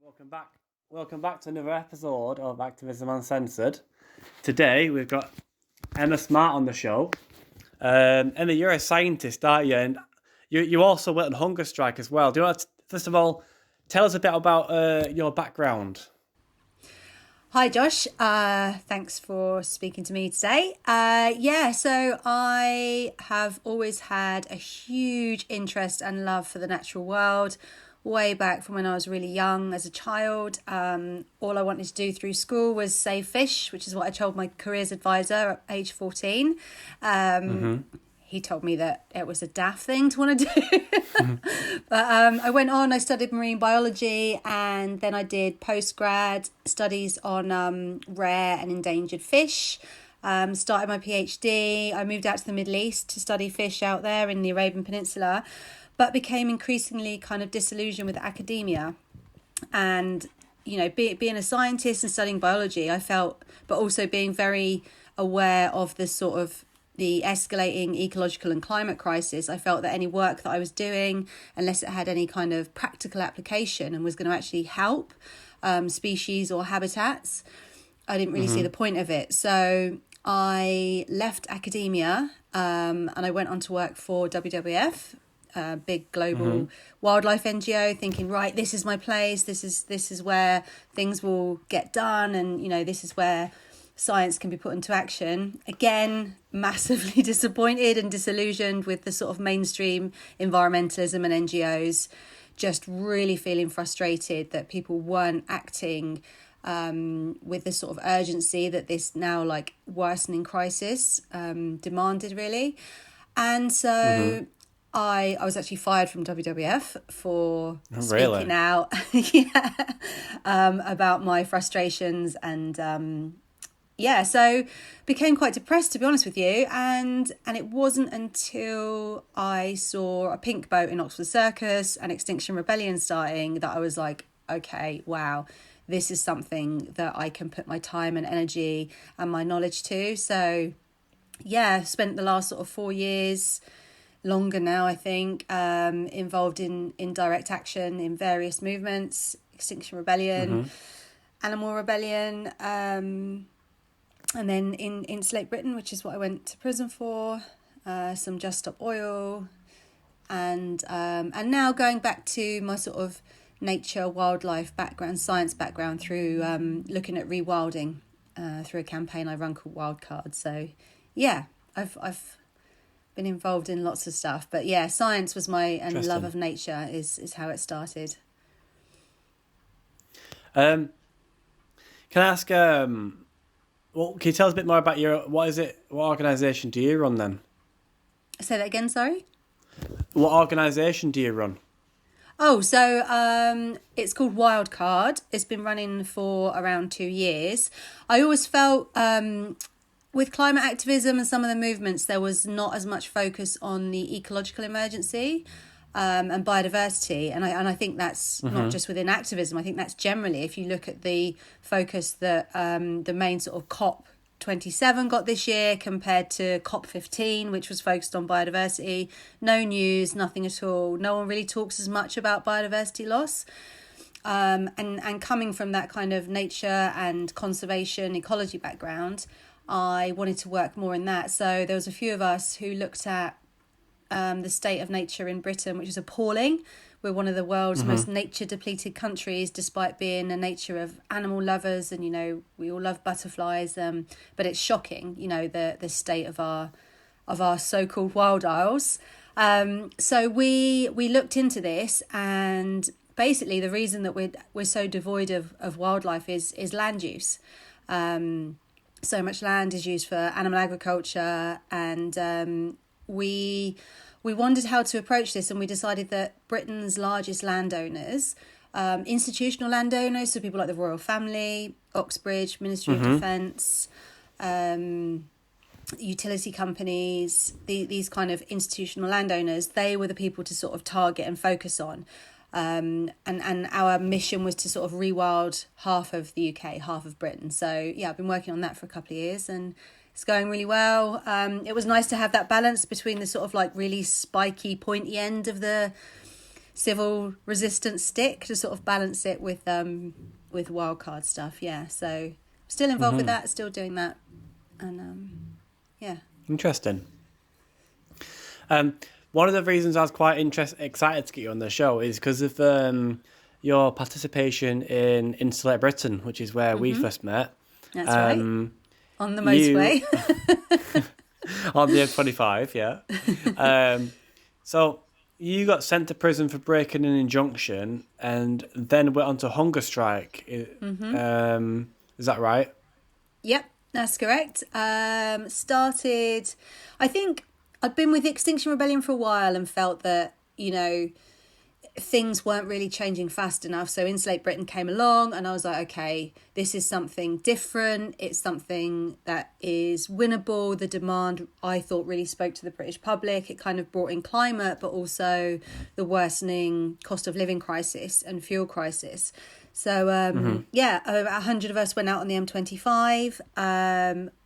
Welcome back. Welcome back to another episode of Activism Uncensored. Today we've got Emma Smart on the show. Emma, you're a scientist, aren't you? And you also went on hunger strike as well. Do you want to, first of all, tell us a bit about your background? Hi, Josh. Thanks for speaking to me today. So I have always had a huge interest and love for the natural world. Way back from when I was really young as a child, all I wanted to do through school was save fish, which is what I told my careers advisor at age 14. He told me that it was a daft thing to want to do. But I went on, I studied marine biology, and then I did postgrad studies on rare and endangered fish. Started my PhD. I moved out to the Middle East to study fish out there in the Arabian Peninsula, but became increasingly kind of disillusioned with academia. And, being a scientist and studying biology, I felt, but also being very aware of the sort of the escalating ecological and climate crisis, I felt that any work that I was doing, unless it had any kind of practical application and was going to actually help species or habitats, I didn't really see the point of it. So I left academia and I went on to work for WWF, a big global wildlife NGO, thinking, right, this is my place. This is where things will get done. And, this is where science can be put into action. Again, massively disappointed and disillusioned with the sort of mainstream environmentalism and NGOs, just really feeling frustrated that people weren't acting with the sort of urgency that this now worsening crisis demanded, really. And so I was actually fired from WWF for speaking out about my frustrations and so became quite depressed, to be honest with you. And it wasn't until I saw a pink boat in Oxford Circus and Extinction Rebellion starting that I was like, okay, wow, this is something that I can put my time and energy and my knowledge to. So spent the last sort of 4 years, longer now, I think, involved in direct action in various movements, Extinction Rebellion, Animal Rebellion, and then in Slate Britain, which is what I went to prison for, some Just Stop Oil, and now going back to my sort of nature, wildlife background, science background through looking at rewilding through a campaign I run called Wildcard. So I've been involved in lots of stuff, but science was and love of nature is how it started. Can I ask? Well, can you tell us a bit more about what organisation do you run then? Say that again, sorry? What organisation do you run? Oh, so it's called Wildcard. It's been running for around 2 years. I always felt with climate activism and some of the movements, there was not as much focus on the ecological emergency and biodiversity. And I think that's not just within activism. I think that's generally, if you look at the focus that the main sort of COP27 got this year compared to COP15, which was focused on biodiversity. No news, nothing at all. No one really talks as much about biodiversity loss. And coming from that kind of nature and conservation ecology background, I wanted to work more in that. So there was a few of us who looked at the state of nature in Britain, which is appalling. We're one of the world's most nature depleted countries, despite being a nature of animal lovers, and we all love butterflies. But it's shocking, the state of our so-called wild isles. So we looked into this, and basically the reason that we're so devoid of wildlife is land use. So much land is used for animal agriculture, and we wondered how to approach this, and we decided that Britain's largest landowners, institutional landowners, so people like the Royal Family, Oxbridge, Ministry of Defence, utility companies, these kind of institutional landowners, they were the people to sort of target and focus on. And our mission was to sort of rewild half of the UK, half of Britain. So I've been working on that for a couple of years, and it's going really well. It was nice to have that balance between the sort of really spiky, pointy end of the civil resistance stick to sort of balance it with wildcard stuff. Yeah, so still involved with that, still doing that, and yeah. Interesting. One of the reasons I was quite excited to get you on the show is because of your participation in Insulate Britain, which is where we first met. That's right. On the motorway. On the M25, yeah. So you got sent to prison for breaking an injunction and then went on to hunger strike. Is that right? Yep, that's correct. Started, I think I'd been with Extinction Rebellion for a while and felt that, you know, things weren't really changing fast enough. So Insulate Britain came along and I was like, okay, this is something different. It's something that is winnable. The demand, I thought, really spoke to the British public. It kind of brought in climate, but also the worsening cost of living crisis and fuel crisis. So, over 100 of us went out on the M25.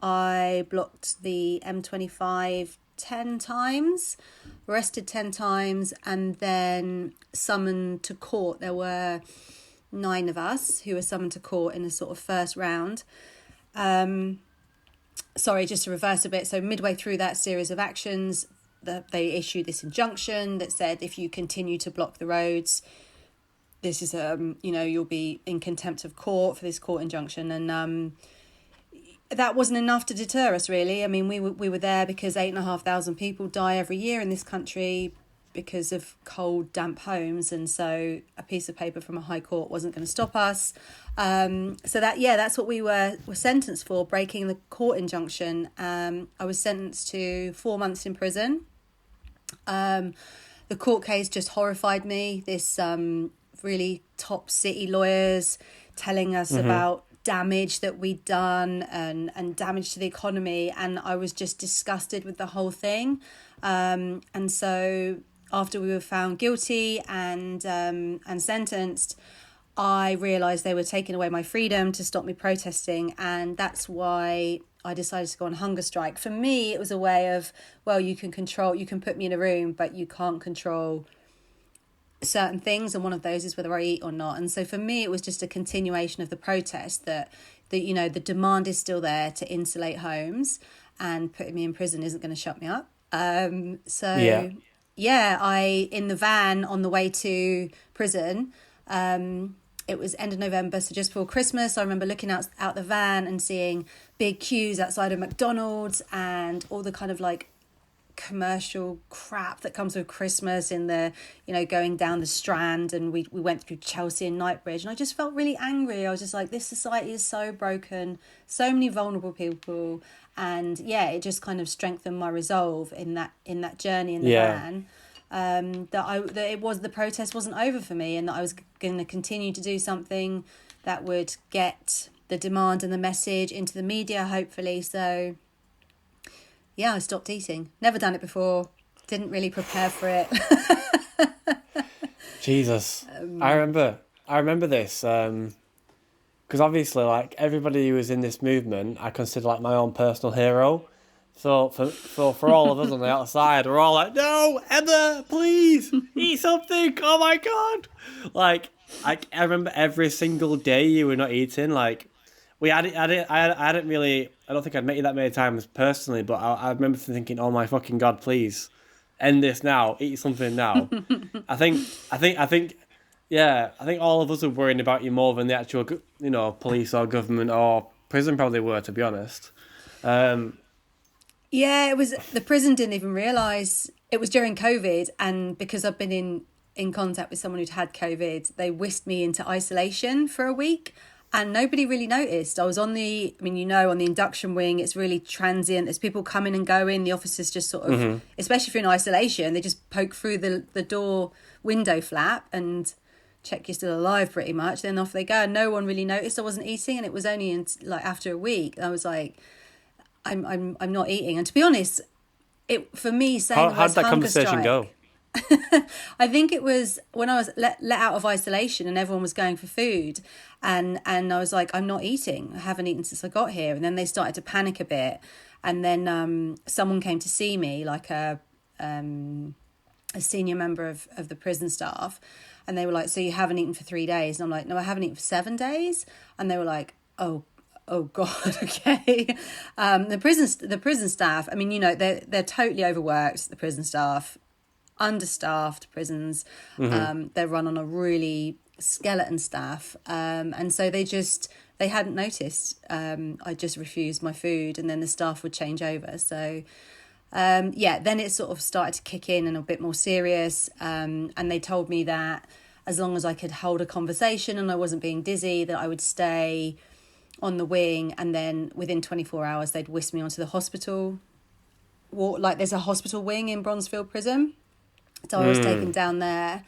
I blocked the M25 10 times, arrested 10 times, and then summoned to court. There were 9 of us who were summoned to court in a sort of first round. Sorry, just to reverse a bit. So midway through that series of actions, they issued this injunction that said if you continue to block the roads, this is you'll be in contempt of court for this court injunction. And that wasn't enough to deter us, really. I mean, we were there because 8,500 people die every year in this country because of cold, damp homes, and so a piece of paper from a high court wasn't going to stop us. That's what we were sentenced for, breaking the court injunction. I was sentenced to 4 months in prison. The court case just horrified me. This really top city lawyers telling us about damage that we'd done and damage to the economy, and I was just disgusted with the whole thing. And so after we were found guilty and sentenced, I realised they were taking away my freedom to stop me protesting, and that's why I decided to go on hunger strike. For me, it was a way of, well, you can put me in a room, but you can't control certain things, and one of those is whether I eat or not. And so for me, it was just a continuation of the protest that the demand is still there to insulate homes, and putting me in prison isn't going to shut me up. I in the van on the way to prison, it was end of November, so just before Christmas, I remember looking out the van and seeing big queues outside of McDonald's and all the kind of like commercial crap that comes with Christmas in the, going down the Strand, and we went through Chelsea and Knightsbridge, and I just felt really angry. I was just like, this society is so broken, so many vulnerable people, and it just kind of strengthened my resolve in that journey in the van. The protest wasn't over for me, and that I was going to continue to do something that would get the demand and the message into the media, hopefully. So I stopped eating. Never done it before. Didn't really prepare for it. Jesus. I remember this. Because obviously, like, everybody who was in this movement, I consider like my own personal hero. So for all of us on the outside, we're all like, no, Emma, please, eat something. Oh my God. Like, I remember every single day you were not eating. Like, I don't think I'd met you that many times personally, but I remember thinking, oh my fucking God, please end this now, eat something now. I think all of us are worrying about you more than the actual, police or government or prison probably were, to be honest. It was, the prison didn't even realise it was during COVID, and because I've been in contact with someone who'd had COVID, they whisked me into isolation for a week. And nobody really noticed. I was on the induction wing, it's really transient. There's people coming and going. The officers just sort of, especially if you're in isolation, they just poke through the door window flap and check you're still alive pretty much. Then off they go. And no one really noticed I wasn't eating. And it was only after a week, I was like, I'm not eating. And to be honest, for me saying how did that conversation go? I think it was when I was let out of isolation and everyone was going for food, and I was like, I'm not eating. I haven't eaten since I got here. And then they started to panic a bit, and then someone came to see me, like a a senior member of the prison staff, and they were like, so you haven't eaten for 3 days? And I'm like, no, I haven't eaten for 7 days. And they were like, oh God, okay. The prison staff, I mean, you know, they're totally overworked, the prison staff, understaffed prisons. They're run on a really skeleton staff. And so they hadn't noticed. I just refused my food, and then the staff would change over. So then it sort of started to kick in and a bit more serious. And they told me that as long as I could hold a conversation and I wasn't being dizzy, that I would stay on the wing, and then within 24 hours they'd whisk me onto the hospital. Like there's a hospital wing in Bronzefield Prison. So I was taken down there,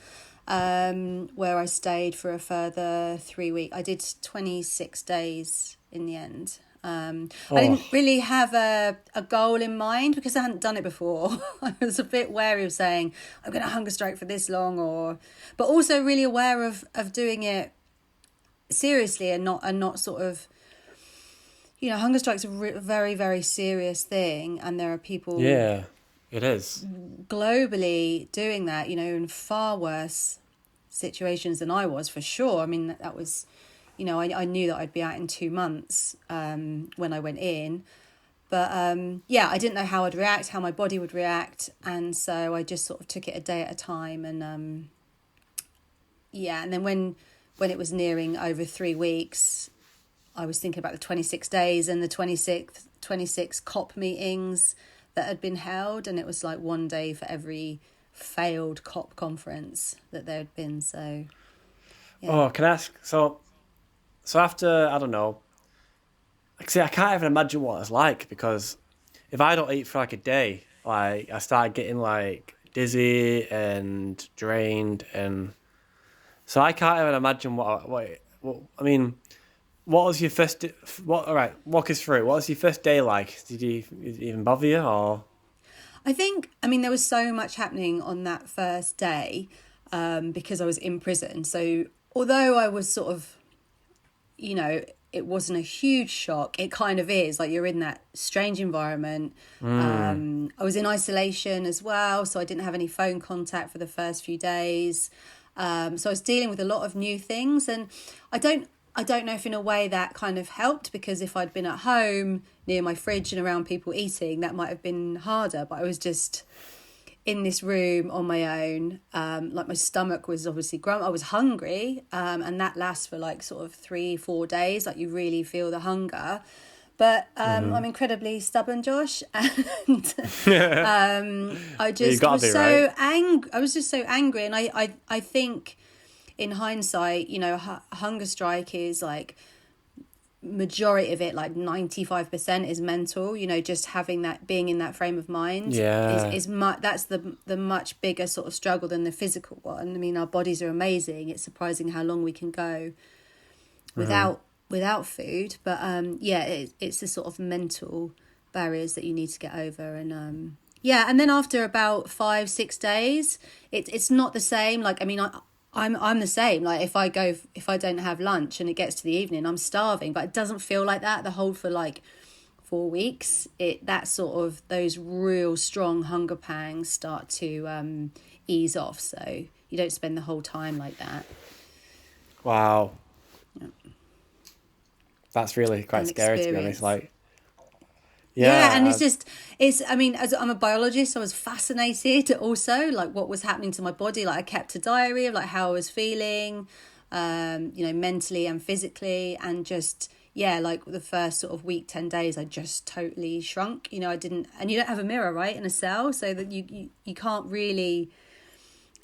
where I stayed for a further 3 weeks. I did 26 days in the end. I didn't really have a goal in mind because I hadn't done it before. I was a bit wary of saying, I'm going to hunger strike for this long, but also really aware of doing it seriously and not sort of, you know, hunger strike's a very, very serious thing. And there are people... Yeah, it is. Globally doing that, you know, in far worse situations than I was, for sure. I mean, that was... You know, I knew that I'd be out in 2 months when I went in. But, I didn't know how I'd react, how my body would react. And so I just sort of took it a day at a time. And, and then when it was nearing over 3 weeks, I was thinking about the 26 days and the 26 COP meetings that had been held. And it was like 1 day for every failed COP conference that there had been. So, yeah. Oh, can I ask... So after, I don't know, like, see, I can't even imagine what it's like, because if I don't eat for like a day, like I start getting like dizzy and drained, and so I can't even imagine what I mean. What was your first? All right, walk us through. What was your first day like? Did it even bother you, or? I mean, there was so much happening on that first day, because I was in prison. So although I was sort of, you know, it wasn't a huge shock. It kind of is, like you're in that strange environment. I was in isolation as well, so I didn't have any phone contact for the first few days. So I was dealing with a lot of new things, and I don't know if in a way that kind of helped, because if I'd been at home near my fridge and around people eating, that might have been harder. But I was just in this room on my own. Like my stomach was obviously I was hungry, and that lasts for like sort of 3-4 days. Like you really feel the hunger. But I'm incredibly stubborn, Josh, and I just was so angry. I was just so angry, and I think in hindsight, you know, hunger strike is like, majority of it, like 95% is mental. You know, just having that, being in that frame of mind, is that's the much bigger sort of struggle than the physical one. I mean, our bodies are amazing. It's surprising how long we can go without food, but it's the sort of mental barriers that you need to get over. And and then after about 5-6 days, it's not the same. Like, I mean, I'm the same. Like if I don't have lunch and it gets to the evening, I'm starving, but it doesn't feel like that the whole for like 4 weeks. That sort of, those real strong hunger pangs start to ease off. So you don't spend the whole time like that. Wow. Yeah. That's really quite scary, to be honest. Like, and I mean, as I'm a biologist, I was fascinated also, like what was happening to my body. Like I kept a diary of like how I was feeling, you know, mentally and physically, and just, like the first sort of week, 10 days, I just totally shrunk. You know, I didn't, and you don't have a mirror, right, in a cell, so that you can't really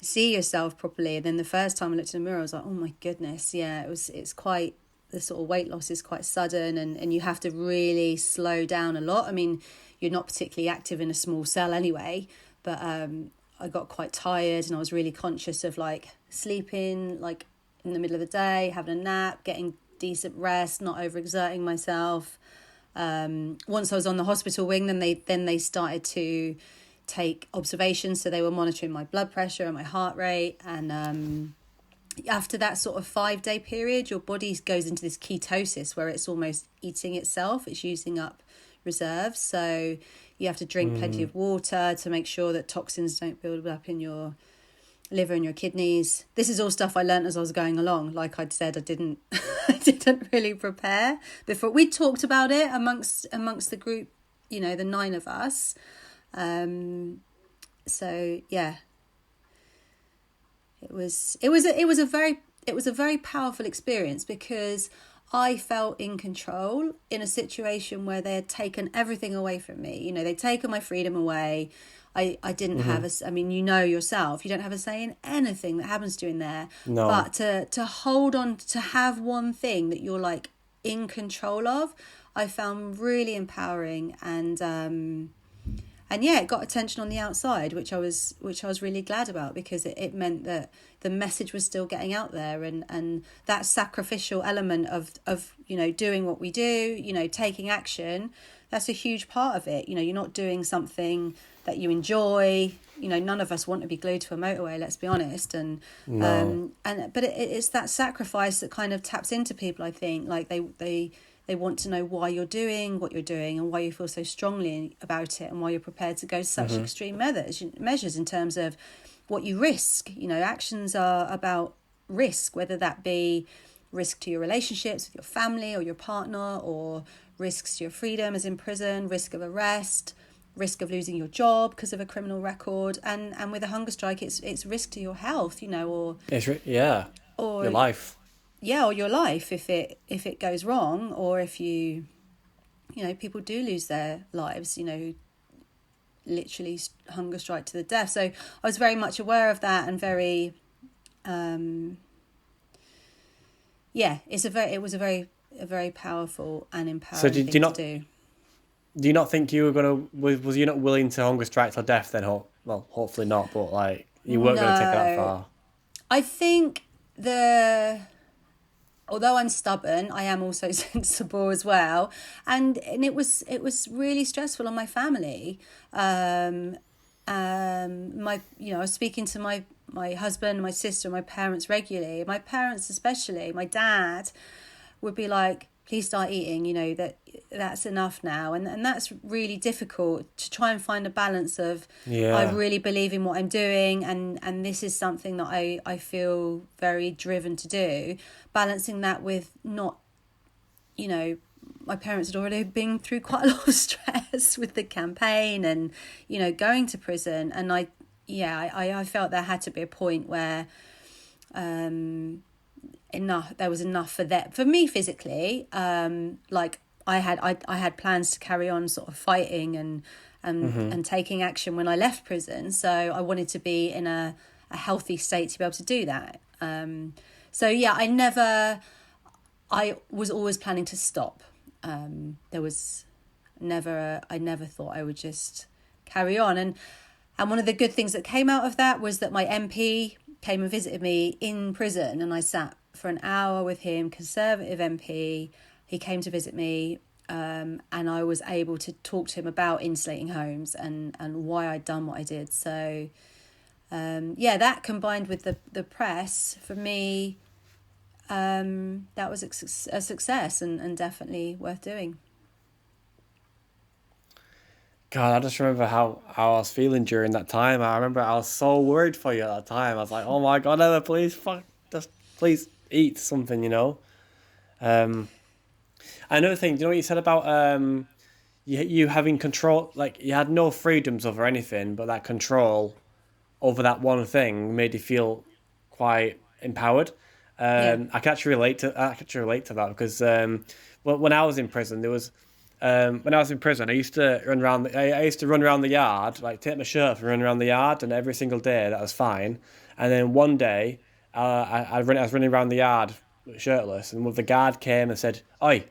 see yourself properly. And then the first time I looked in the mirror, I was like, oh my goodness, it's quite, the sort of weight loss is quite sudden, and you have to really slow down a lot. I mean, you're not particularly active in a small cell anyway, but I got quite tired, and I was really conscious of like sleeping like in the middle of the day, having a nap, getting decent rest, not overexerting myself. Once I was on the hospital wing, then they started to take observations, so they were monitoring my blood pressure and my heart rate, and after that sort of 5-day period, your body goes into this ketosis where it's almost eating itself. It's using up reserves. So, You have to drink plenty of water to make sure that toxins don't build up in your liver and your kidneys. This is all stuff I learned as I was going along. Like I'd said, I didn't I didn't really prepare before. We talked about it amongst the group, you know, the 9 of us. So yeah, it was a very powerful experience, because I felt in control in a situation where they had taken everything away from me. You know, they'd taken my freedom away. I didn't have I mean, you know yourself, you don't have a say in anything that happens to you in there. No. But to hold on, to have one thing that you're like in control of, I found really empowering, and yeah, it got attention on the outside, which I was really glad about, because it meant that the message was still getting out there, and that sacrificial element of you know, doing what we do, you know, taking action, that's a huge part of it. You know, you're not doing something that you enjoy. You know, none of us want to be glued to a motorway, let's be honest. And No. but it's that sacrifice that kind of taps into people, I think. Like they want to know why you're doing what you're doing, and why you feel so strongly about it, and why you're prepared to go to such extreme measures in terms of what you risk. You know, actions are about risk, whether that be risk to your relationships with your family or your partner, or risks to your freedom as in prison, risk of arrest, risk of losing your job because of a criminal record, and with a hunger strike, it's risk to your health, you know, or your life. Yeah, or your life if it goes wrong, or if you know, people do lose their lives, you know, who literally hunger strike to the death. So I was very much aware of that, and very it was a very powerful and empowering thing to do. Do you not think you were was you not willing to hunger strike to death then? Well, hopefully not, but like you weren't going to take it that far. I think although I'm stubborn, I am also sensible as well, and it was really stressful on my family. I was speaking to my husband, my sister, my parents regularly. My parents especially, my dad, would be like, please start eating, you know, that's enough now. And that's really difficult, to try and find a balance of, I really believe in what I'm doing, and this is something that I feel very driven to do. Balancing that with not, you know, my parents had already been through quite a lot of stress with the campaign and, you know, going to prison. And I felt there had to be a point where there was enough for me physically. Like I had plans to carry on sort of fighting and taking action when I left prison. So I wanted to be in a healthy state to be able to do that. So yeah, I was always planning to stop. There was I never thought I would just carry on. And one of the good things that came out of that was that my MP came and visited me in prison, and I sat for an hour with him, Conservative MP. He came to visit me, and I was able to talk to him about insulating homes and why I'd done what I did. So that combined with the press, for me, that was a success and definitely worth doing. God, I just remember how I was feeling during that time. I remember I was so worried for you at that time. I was like, oh my God, Emma, please, just please eat something, you know. Another thing, do you know what you said about you having control, like you had no freedoms over anything, but that control over that one thing made you feel quite empowered. I can actually relate to that because when I was in prison, I used to run around. I used to run around the yard, like take my shirt off and run around the yard, and every single day that was fine. And then one day, I was running around the yard shirtless, and the guard came and said, "Oi,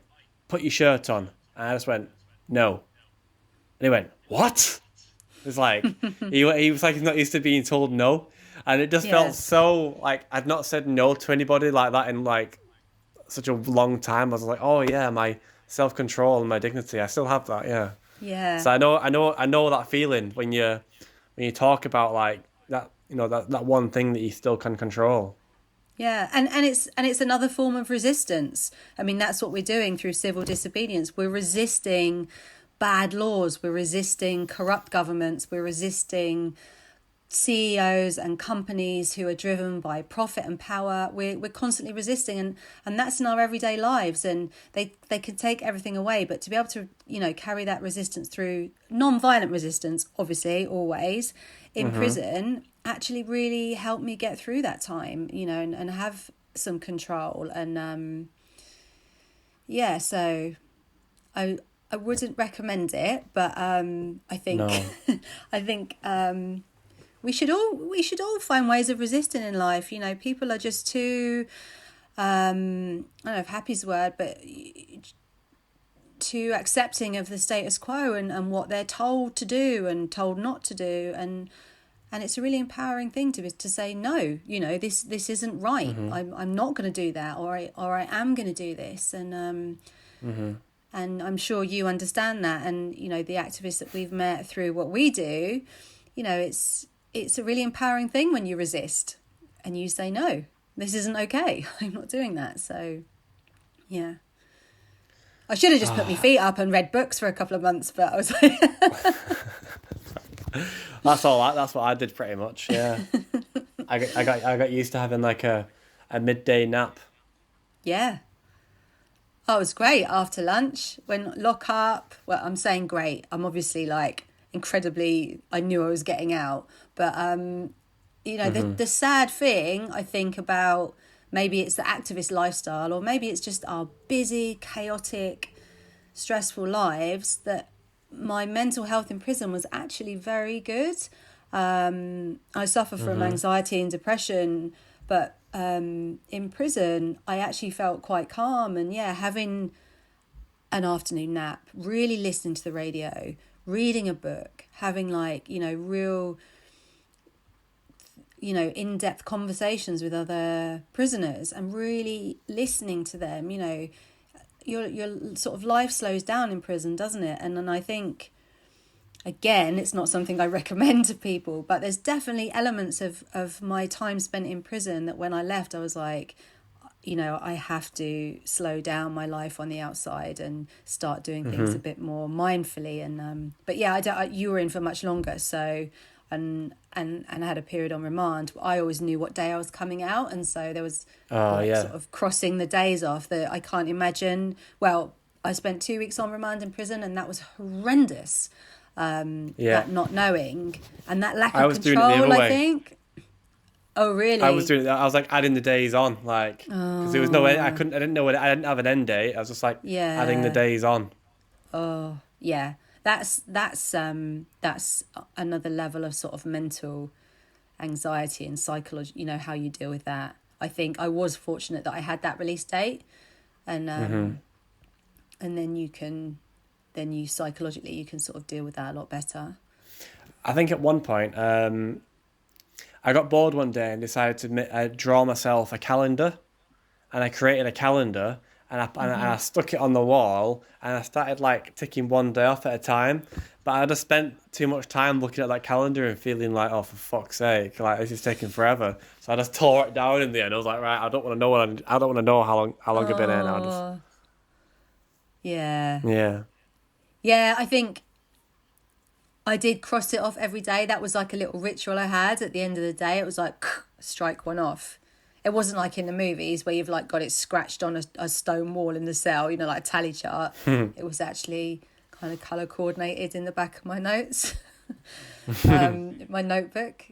put your shirt on." And I just went, "No." And he went, "What?" It's like he was like he's not used to being told no, and it just felt so like I'd not said no to anybody like that in like such a long time. I was like, "Oh yeah, my self-control and my dignity, I still have that." Yeah. So I know that feeling when you talk about like that, you know, that one thing that you still can control. Yeah, and it's another form of resistance. I mean, that's what we're doing through civil disobedience. We're resisting bad laws, we're resisting corrupt governments, we're resisting CEOs and companies who are driven by profit and power. We're constantly resisting, and that's in our everyday lives, and they can take everything away, but to be able to, you know, carry that resistance through, non-violent resistance, obviously, always, in prison, actually really helped me get through that time, you know, and have some control. And yeah, so I wouldn't recommend it, but I think No. I think we should all find ways of resisting in life. You know, people are just too I don't know if happy's the word, but too accepting of the status quo and what they're told to do and told not to do, and it's a really empowering thing to say no. You know, this isn't right. I'm not going to do that, or I am going to do this, and I'm sure you understand that. And you know, the activists that we've met through what we do, you know, it's a really empowering thing when you resist and you say, no, this isn't okay. I'm not doing that. So, yeah. I should have just put my feet up and read books for a couple of months, but I was like... That's what I did pretty much, yeah. I got used to having like a midday nap. Yeah. Oh, it was great after lunch when lock up. Well, I'm saying great. I'm obviously like incredibly, I knew I was getting out, but you know, the sad thing I think about, maybe it's the activist lifestyle, or maybe it's just our busy, chaotic, stressful lives, that my mental health in prison was actually very good. I suffer from anxiety and depression, but in prison I actually felt quite calm. And yeah, having an afternoon nap, really listening to the radio, reading a book, having like, you know, real, you know, in-depth conversations with other prisoners and really listening to them. You know, your sort of life slows down in prison, doesn't it? And I think, again, it's not something I recommend to people, but there's definitely elements of my time spent in prison that when I left, I was like, you know, I have to slow down my life on the outside and start doing things a bit more mindfully. And but yeah, you were in for much longer, so and I had a period on remand. I always knew what day I was coming out, and so there was sort of crossing the days off that I can't imagine. Well, I spent 2 weeks on remand in prison, and that was horrendous. That not knowing and that lack of control, I think. Oh, really? I was doing that. I was like adding the days on, like, because there was no, I didn't know I didn't have an end date. I was just like adding the days on. Oh, yeah. That's another level of sort of mental anxiety and psychology, you know, how you deal with that. I think I was fortunate that I had that release date, and then you psychologically, you can sort of deal with that a lot better. I think at one point, I got bored one day and decided to draw myself a calendar, and I created a calendar, and I stuck it on the wall, and I started like ticking one day off at a time. But I just spent too much time looking at that calendar and feeling like, oh, for fuck's sake, like this is taking forever. So I just tore it down in the end. I was like, right, I don't want to know how long I've been here now. Yeah, I think I did cross it off every day. That was like a little ritual I had at the end of the day. It was like, strike one off. It wasn't like in the movies where you've like got it scratched on a stone wall in the cell, you know, like a tally chart. It was actually kind of colour coordinated in the back of my notes, my notebook.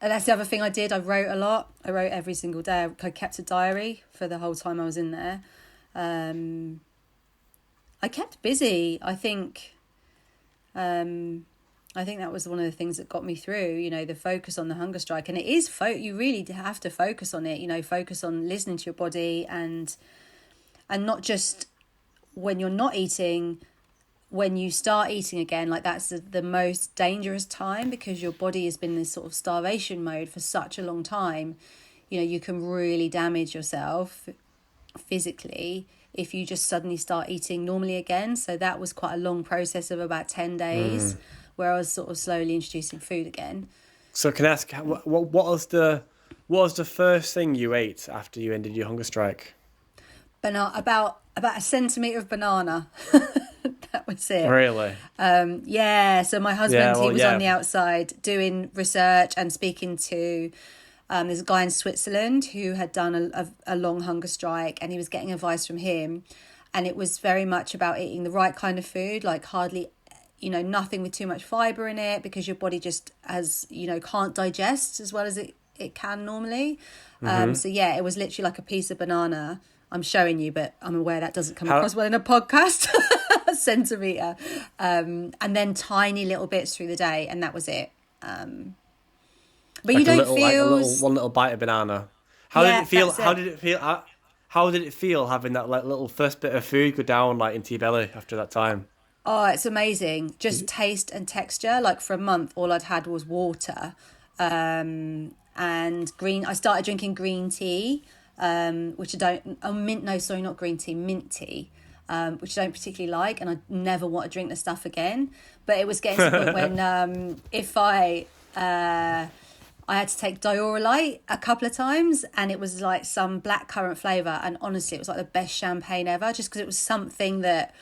And that's the other thing I did. I wrote a lot. I wrote every single day. I kept a diary for the whole time I was in there. I kept busy. I think that was one of the things that got me through, you know, the focus on the hunger strike. And it is, you really have to focus on it, you know, focus on listening to your body, and not just when you're not eating, when you start eating again. Like that's the most dangerous time, because your body has been in this sort of starvation mode for such a long time. You know, you can really damage yourself physically if you just suddenly start eating normally again. So that was quite a long process of about 10 days where I was sort of slowly introducing food again. So can I ask, what was the first thing you ate after you ended your hunger strike? About a centimetre of banana. That was it. Really? Yeah, so my husband, Yeah, he well, was on yeah. the outside doing research and speaking to there's a guy in Switzerland who had done a long hunger strike, and he was getting advice from him. And it was very much about eating the right kind of food, like hardly, nothing with too much fiber in it, because your body just can't digest as well as it can normally. So yeah, it was literally like a piece of banana. I'm showing you, but I'm aware that doesn't come How across well in a podcast. A centimetre. And then tiny little bits through the day, and that was it. But you like a don't little, like a feel... little one little bite of banana. How did Yeah, it feel? that's How it. did it feel? How did it feel having that like little first bit of food go down like into your belly after that time? Oh, it's amazing. Just taste and texture. Like for a month, all I'd had was water, and green. I started drinking green tea, which I don't. Oh, mint. No, sorry, not green tea. Mint tea, which I don't particularly like, and I never want to drink the stuff again. But it was getting to the point when if I had to take Diorolite a couple of times, and it was like some blackcurrant flavour, and honestly, it was like the best champagne ever, just because it was something that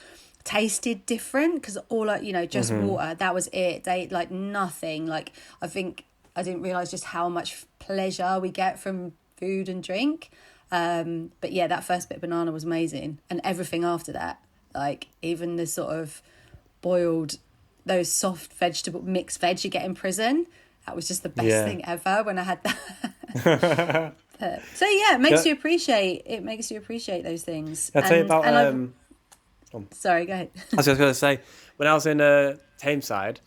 tasted different, because all just water, that was it. They like nothing. Like, I think I didn't realize just how much pleasure we get from food and drink. But yeah, that first bit of banana was amazing, and everything after that, like even the sort of boiled, those soft vegetable mixed veg you get in prison, that was just the best Yeah. thing ever when I had that. So yeah, Yeah. it makes you appreciate those things. I'll tell you about And I've... Sorry, go ahead. I was just going to say, when I was in Tameside,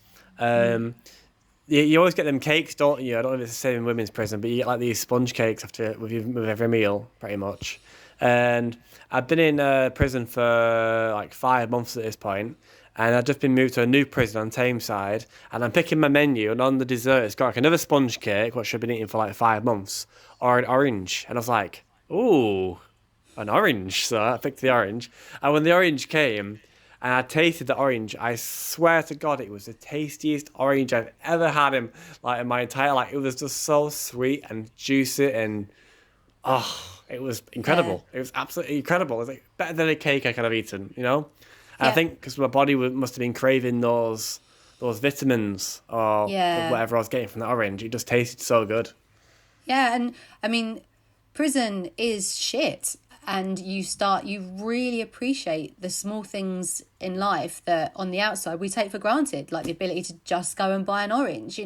you always get them cakes, don't you? I don't know if it's the same in women's prison, but you get like these sponge cakes with every meal, pretty much. And I've been in prison for like 5 months at this point, and I've just been moved to a new prison on Tameside, and I'm picking my menu, and on the dessert it's got like another sponge cake, which I've been eating for like 5 months, or an orange, and I was like, ooh, an orange. So I picked the orange, and when the orange came, and I tasted the orange, I swear to God, it was the tastiest orange I've ever had in my entire life. It was just so sweet and juicy, and it was Yeah, incredible. It was absolutely incredible. It was like better than a cake I could have eaten, you know. And I yeah, think because my body must have been craving those vitamins or yeah. whatever I was getting from the orange. It just tasted so good. Yeah, and I mean, prison is shit, and you really appreciate the small things in life that on the outside we take for granted, like the ability to just go and buy an orange.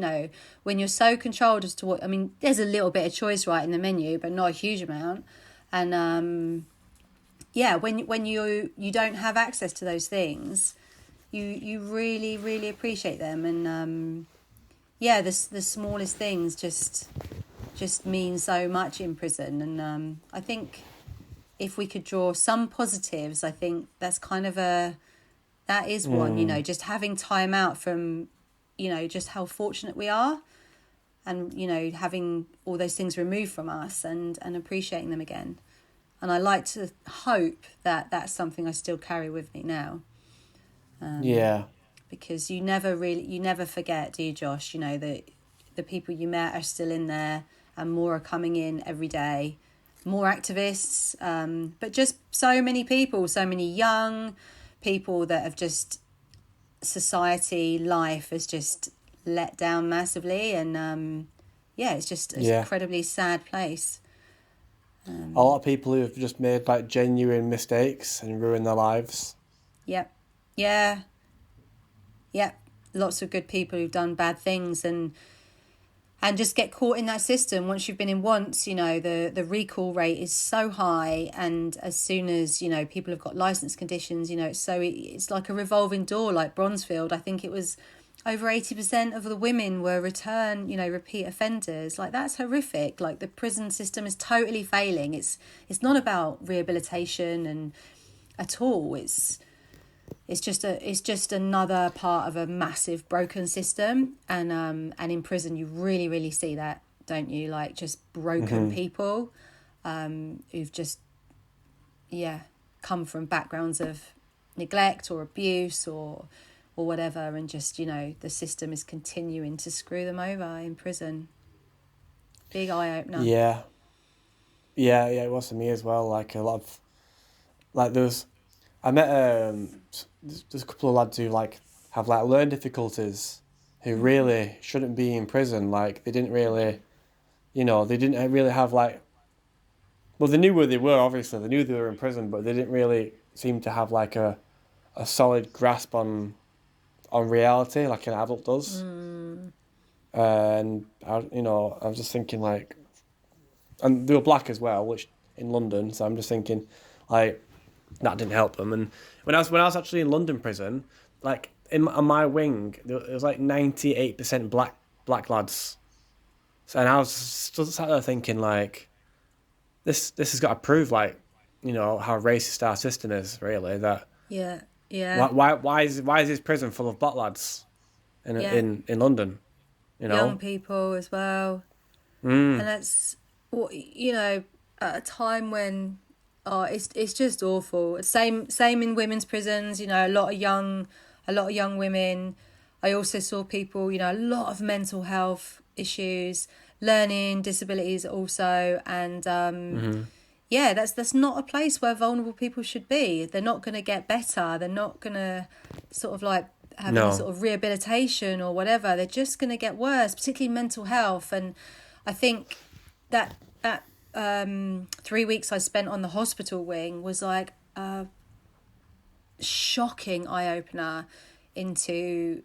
When you're so controlled as to what... I mean, there's a little bit of choice right in the menu, but not a huge amount. And yeah, when you don't have access to those things, you really really appreciate them, and yeah, the smallest things just mean so much in prison. And I think if we could draw some positives, I think that is one, just having time out from, just how fortunate we are, and, having all those things removed from us, and appreciating them again. And I like to hope that that's something I still carry with me now. Yeah, Because you never forget, do you, Josh? That the people you met are still in there, and more are coming in every day. More activists, but just so many people, so many young people that have just... society, life has just let down massively, and yeah, it's just an yeah. incredibly sad place. A lot of people who have just made like genuine mistakes and ruined their lives. Yep, yeah, yep. Lots of good people who've done bad things, and just get caught in that system. Once you've been in once, the recall rate is so high, and as soon as people have got license conditions, it's like a revolving door, like Bronzefield. I think it was over 80% of the women were repeat offenders. Like, that's horrific. Like, the prison system is totally failing. It's not about rehabilitation and at all. It's just another part of a massive broken system, and in prison you really really see that, don't you? Like, just broken people, who've just come from backgrounds of neglect or abuse or whatever, and just the system is continuing to screw them over in prison. Big eye opener. Yeah, yeah, yeah. It was for me as well. Like a lot of like there was I met there's a couple of lads who like have like learning difficulties, who really shouldn't be in prison. Like they didn't really, they didn't really have like. Well, they knew where they were. Obviously, they knew they were in prison, but they didn't really seem to have like a solid grasp on reality like an adult does. And I was just thinking like, and they were black as well, which in London. So I'm just thinking, like, that didn't help them. And when I was actually in London prison, like on my wing, there was like 98% black lads. So, and I was still sat there thinking like, this has got to prove like, how racist our system is really. That Yeah, yeah, why is this prison full of black lads in yeah. in London? You Young know. people as well. And that's what, at a time when, it's just awful. Same in women's prisons. A lot of young women. I also saw people, a lot of mental health issues, learning disabilities also, and yeah, that's not a place where vulnerable people should be. They're not going to get better. They're not going to sort of like have any No. sort of rehabilitation or whatever. They're just going to get worse, particularly mental health. And I think that 3 weeks I spent on the hospital wing was like a shocking eye opener into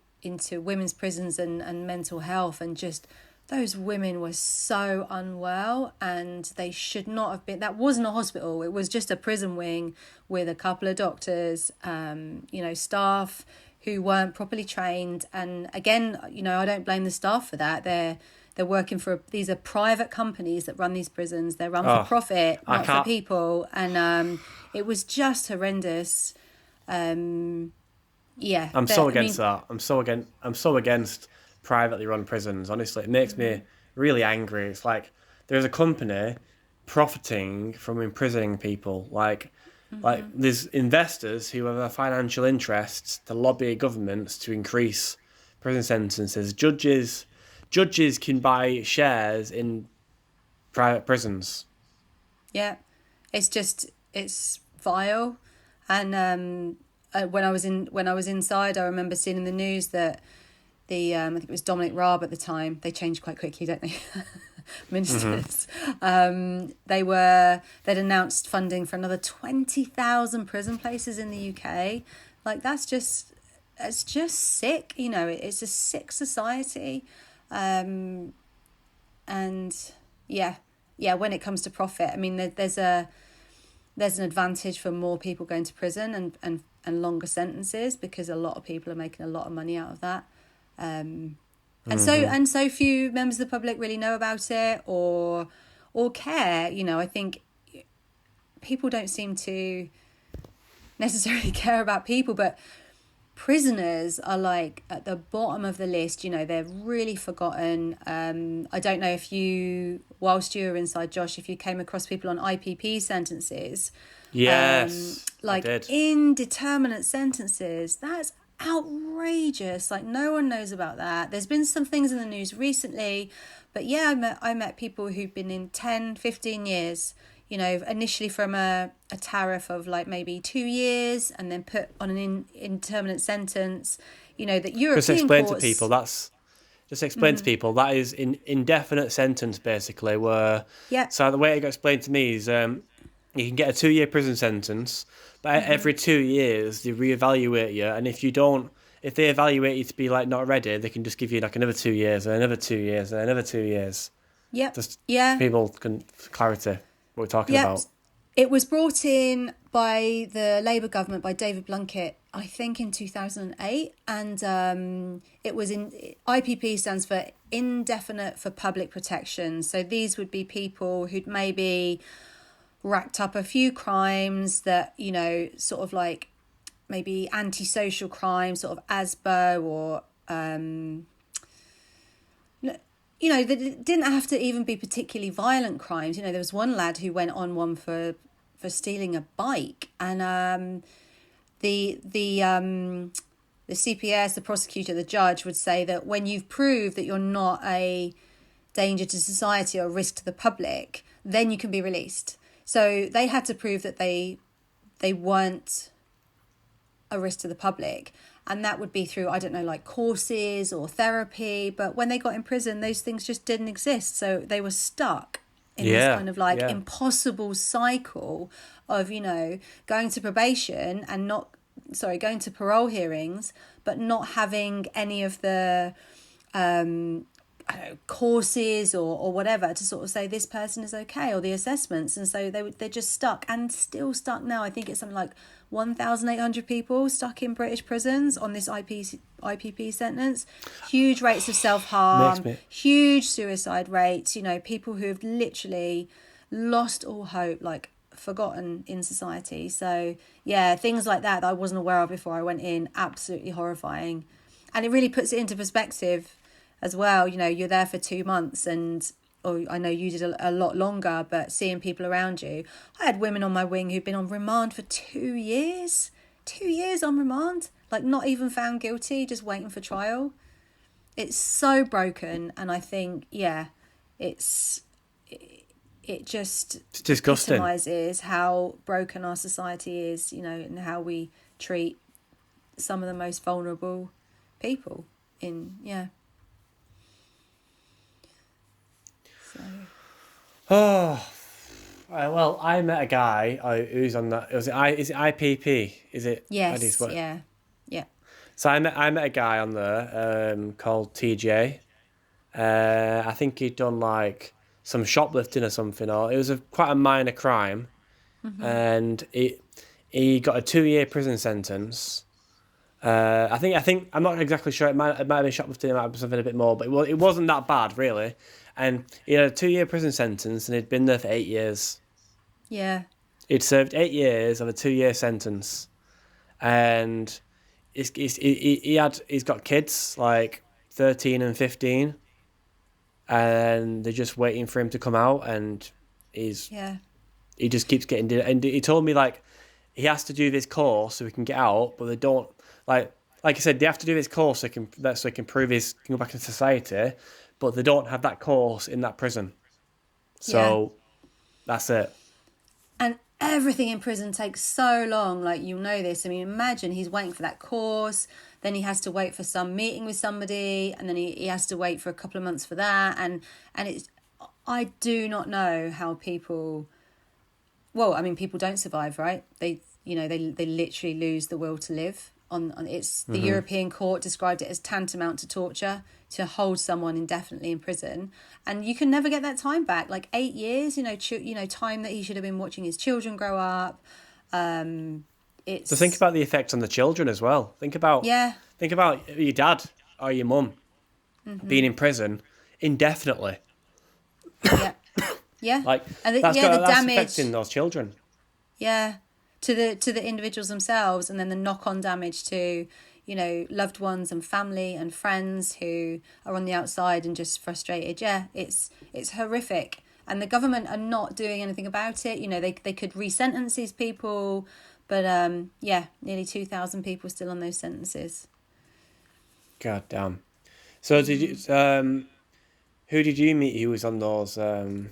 women's prisons and mental health, and just those women were so unwell, and they should not have been. That wasn't a hospital. It was just a prison wing with a couple of doctors, staff who weren't properly trained. And again, I don't blame the staff for that. They're working these are private companies that run these prisons. They're run for Oh, profit, I not for can't. people. And it was just horrendous. Yeah, I'm that so I against mean, that. I'm so against privately run prisons. Honestly, it makes me really angry. It's like there's a company profiting from imprisoning people. Like there's investors who have a financial interests to lobby governments to increase prison sentences. Judges can buy shares in private prisons. yeah, it's vile. And when I was inside, I remember seeing in the news that I think it was Dominic Raab at the time. They changed quite quickly, don't they? Ministers. They'd announced funding for another 20,000 prison places in the UK. Like it's just sick. It's a sick society. And yeah, yeah. When it comes to profit, I mean, there's an advantage for more people going to prison and longer sentences, because a lot of people are making a lot of money out of that. And so few members of the public really know about it or care. I think people don't seem to necessarily care about people, but prisoners are like at the bottom of the list. They're really forgotten. I don't know if whilst you were inside, Josh, if you came across people on IPP sentences, Yes, I like did. indeterminate sentences. That's outrageous. Like, no one knows about that. There's been some things in the news recently, but yeah, I met people who've been in 10, 15 years, initially from a tariff of like maybe 2 years, and then put on an indeterminate sentence. That Just European explain to people courts. that is in indefinite sentence basically. Where Yeah. so the way it got explained to me is you can get a 2 year prison sentence, but every 2 years they reevaluate you, and if they evaluate you to be like not ready, they can just give you like another 2 years and another 2 years and another 2 years. Yep. Just so Yeah. people can clarity what we're talking Yep. about. It was brought in by the Labour government, by David Blunkett, I think in 2008. And it was IPP stands for Indefinite for Public Protection. So these would be people who'd maybe racked up a few crimes that, sort of like maybe antisocial crimes, sort of ASBO, or they didn't have to even be particularly violent crimes. There was one lad who went on one for stealing a bike, and the CPS, the prosecutor, the judge would say that when you've proved that you're not a danger to society or risk to the public, then you can be released. So they had to prove that they weren't a risk to the public. And that would be through, I don't know, like courses or therapy. But when they got in prison, those things just didn't exist. So they were stuck in this Yeah, kind of like yeah. impossible cycle of, going to probation and going to parole hearings, but not having any of the I don't know, courses or whatever to sort of say this person is okay, or the assessments. And so they're just stuck, and still stuck now. I think it's something like 1,800 people stuck in British prisons on this IPP sentence. Huge rates of Makes self-harm, me. huge suicide rates, people who have literally lost all hope, like forgotten in society. So yeah, things like that I wasn't aware of before I went in, absolutely horrifying. And it really puts it into perspective as well. You're there for 2 months, and I know you did a lot longer, but seeing people around you, I had women on my wing who've been on remand for 2 years. 2 years on remand, like not even found guilty, just waiting for trial. It's so broken, and I think, yeah, it just It's disgusting. epitomizes how broken our society is, and how we treat some of the most vulnerable people in, yeah. So Oh, well, I met a guy who's on that. Is it IPP? Is it? How do you yes, spell it? yeah, yeah. So I met a guy on there called TJ. I think he'd done like some shoplifting or something, or it was quite a minor crime, and he got a 2 year prison sentence. I think I'm not exactly sure. It might have been shoplifting. It might have been something a bit more, but it wasn't that bad really. And he had a 2 year prison sentence, and he'd been there for 8 years. Yeah, He'd served 8 years of a 2 year sentence, and he's got kids like 13 and 15, and they're just waiting for him to come out, and he's yeah, he just keeps getting. And he told me like he has to do this course so he can get out, but they don't like I said, they have to do this course so he can prove he can go back into society, but they don't have that course in that prison. yeah. So that's it. And everything in prison takes so long. Like, this. I mean, imagine he's waiting for that course, then he has to wait for some meeting with somebody, and then he has to wait for a couple of months for that. And it's, I do not know how people, well, I mean, people don't survive, right? They literally lose the will to live. On it's the European court described it as tantamount to torture to hold someone indefinitely in prison, and you can never get that time back. Like 8 years, time that he should have been watching his children grow up. So think It's about the effect on the children as well. yeah, Think about your dad or your mum being in prison indefinitely. yeah, yeah, Like and the that's damage. affecting those children. Yeah, to the individuals themselves, and then the knock-on damage to, loved ones and family and friends who are on the outside and just frustrated. Yeah, it's horrific. And the government are not doing anything about it. They could re-sentence these people, but yeah, nearly 2,000 people still on those sentences. God damn. So did you who did you meet who was on those sentences?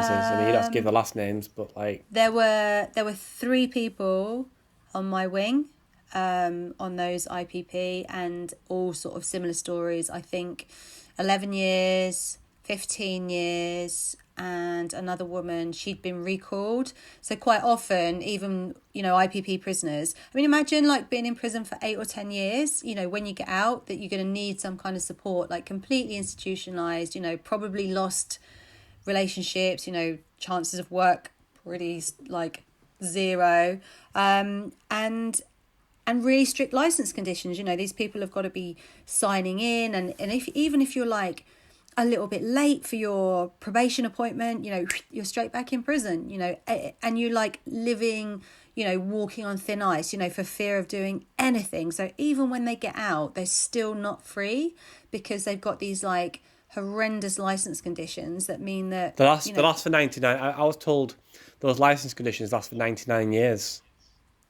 I mean, you don't have to give the last names, but like There were three people on my wing, on those IPP, and all sort of similar stories. I think 11 years, 15 years, and another woman, she'd been recalled. So quite often, even, IPP prisoners, I mean, imagine like being in prison for 8 or 10 years, when you get out, that you're going to need some kind of support, like completely institutionalized, probably lost relationships, chances of work pretty like zero, and really strict license conditions. These people have got to be signing in, and if you're like a little bit late for your probation appointment, you're straight back in prison, and you're like living, walking on thin ice, for fear of doing anything. So even when they get out, they're still not free because they've got these like horrendous license conditions that mean that the last for 99. I was told those license conditions last for 99 years.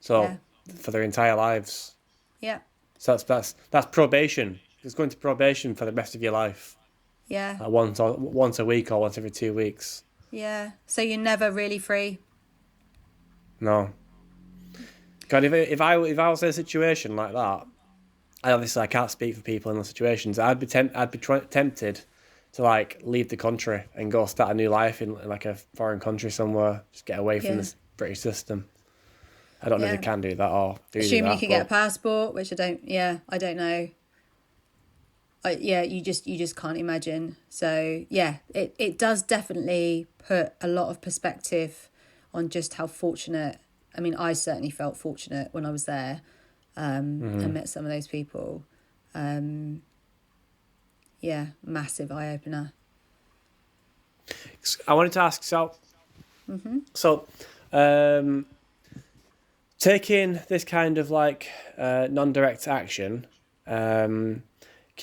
yeah, So for their entire lives. yeah, So that's probation. It's going to probation for the rest of your life. yeah, Like once a week or once every 2 weeks. yeah. So you're never really free. No. God, if I was in a situation like that, obviously I can't speak for people in those situations. I'd be tempted to like leave the country and go start a new life in like a foreign country somewhere. Just get away from Yeah. this British system. I don't know if you Yeah. can do that or do Assuming you that, could get a but passport, which I don't know. Yeah, you just can't imagine. So yeah, it does definitely put a lot of perspective on just how fortunate. I mean, I certainly felt fortunate when I was there, and met some of those people. Yeah, massive eye opener. I wanted to ask so um, taking this kind of like non-direct action. Can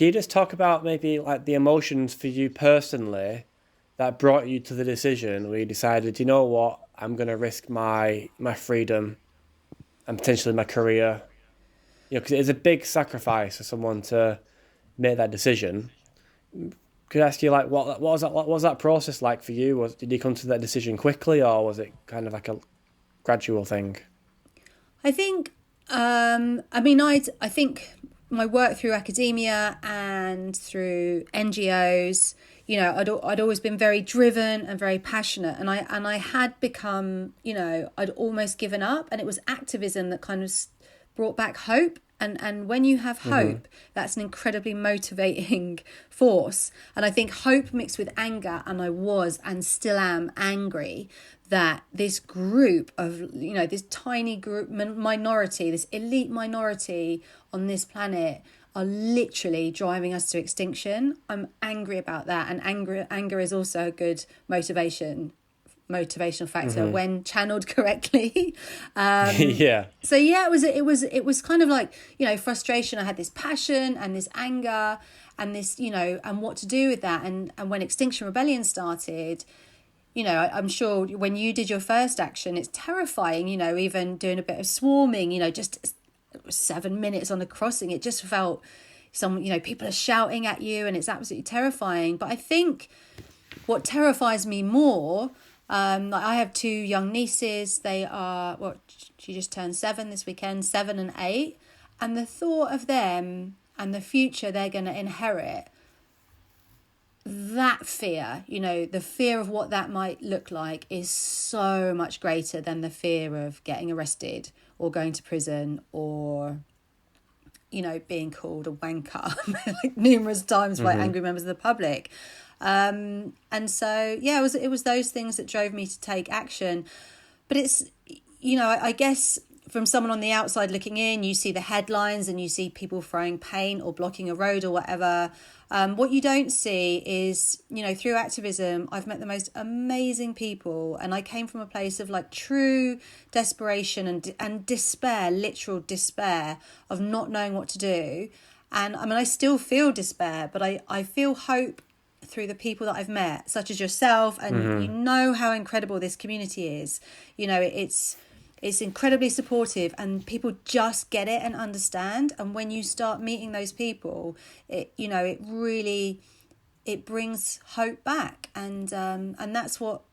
you just talk about maybe like the emotions for you personally that brought you to the decision where you decided, you know what, I'm gonna risk my freedom and potentially my career? You know, because it's a big sacrifice for someone to make that decision. Could I ask you like what was that process like for you? Did you come to that decision quickly, or was it kind of like a gradual thing? I think, I think my work through academia and through NGOs, I'd always been very driven and very passionate, and I had become, I'd almost given up, and it was activism that kind of brought back hope. And when you have hope, that's an incredibly motivating force. And I think hope mixed with anger, and I was and still am angry that this group of, this tiny group minority, this elite minority on this planet are literally driving us to extinction. I'm angry about that. And anger is also a good motivational factor when channeled correctly. Yeah. So yeah, it was kind of like, frustration. I had this passion and this anger and this, and what to do with that. And when Extinction Rebellion started, I'm sure when you did your first action, it's terrifying, even doing a bit of swarming, just 7 minutes on the crossing, it just felt people are shouting at you and it's absolutely terrifying. But I think what terrifies me more, I have two young nieces. They are, she just turned 7 this weekend, 7 and 8. And the thought of them and the future they're going to inherit, that fear, the fear of what that might look like is so much greater than the fear of getting arrested or going to prison or, being called a wanker like numerous times by angry members of the public. And so, yeah, it was those things that drove me to take action. But it's, I guess from someone on the outside looking in, you see the headlines and you see people throwing paint or blocking a road or whatever. What you don't see is, through activism, I've met the most amazing people. And I came from a place of like true desperation and despair, literal despair of not knowing what to do. And I mean, I still feel despair, but I feel hope through the people that I've met, such as yourself, and you know how incredible this community is. It's incredibly supportive, and people just get it and understand. And when you start meeting those people, it really brings hope back, and that's what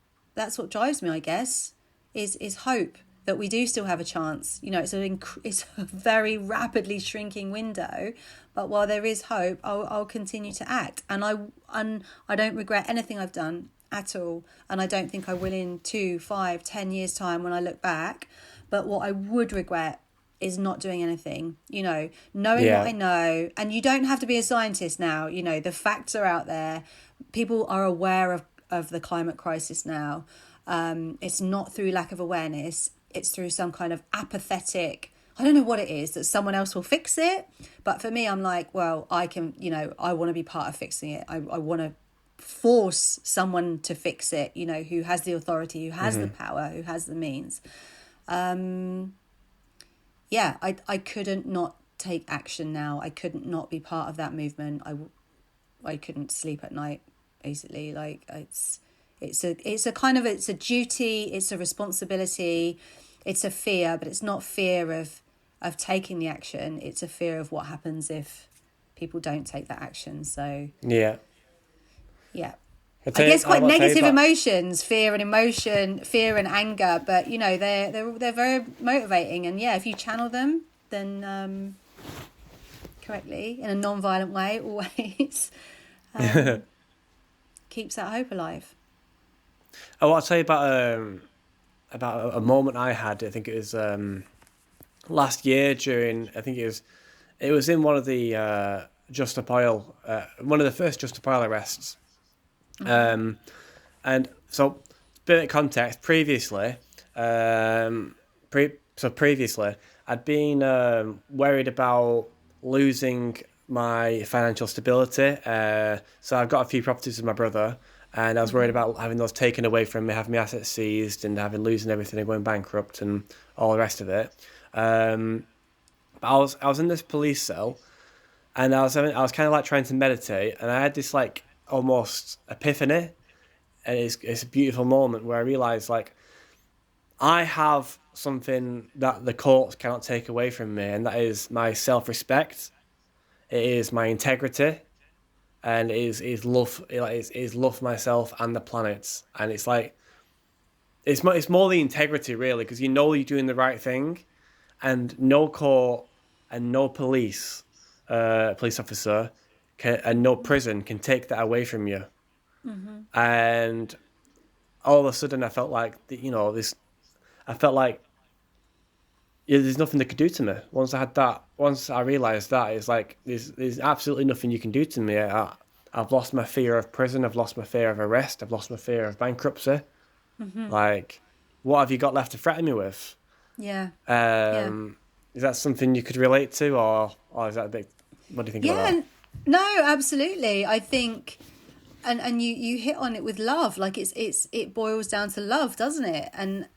drives me, I guess, is hope that we do still have a chance. It's a very rapidly shrinking window, but while there is hope, I'll continue to act, and I don't regret anything I've done at all, and I don't think I will in 2, 5, 10 years time when I look back. But what I would regret is not doing anything, knowing what I know. And you don't have to be a scientist now, the facts are out there. People are aware of the climate crisis now. It's not through lack of awareness. It's through some kind of apathetic, I don't know what it is, that someone else will fix it. But for me, I'm like, well, I can, I want to be part of fixing it. I want to force someone to fix it, who has the authority, who has the power, who has the means. I couldn't not take action now. I couldn't not be part of that movement. I couldn't sleep at night, basically. Like it's a duty, it's a responsibility, it's a fear, but it's not fear of taking the action. It's a fear of what happens if people don't take that action. So Yeah. yeah. I guess quite negative about, emotions, fear and anger, but you know they're very motivating, and yeah, if you channel them, then correctly in a non-violent way, always keeps that hope alive. I'll tell you about a moment I had. I think it was last year during. I think it was in one of the Just Stop Oil, one of the first Just Stop Oil arrests. And so, bit of context. Previously, previously, I'd been worried about losing my financial stability. So I've got a few properties with my brother, and I was worried about having those taken away from me, having my assets seized, and having losing everything and going bankrupt and all the rest of it. But I was in this police cell, and I was kind of like trying to meditate, and I had this like almost epiphany, and it's a beautiful moment where I realised like I have something that the courts cannot take away from me, and that is my self-respect. It is my integrity, and is love. Is love for myself and the planet. And it's like it's more the integrity really, because you know you're doing the right thing, and no court and no police officer and no prison can take that away from you. And all of a sudden, I felt like this. I felt like there's nothing they could do to me. Once I realised that, it's like there's absolutely nothing you can do to me. I've lost my fear of prison. I've lost my fear of arrest. I've lost my fear of bankruptcy. Like, what have you got left to threaten me with? Yeah. Is that something you could relate to, or is that a bit? What do you think about that? No, absolutely. I think, and you hit on it with love. Like it boils down to love, doesn't it? And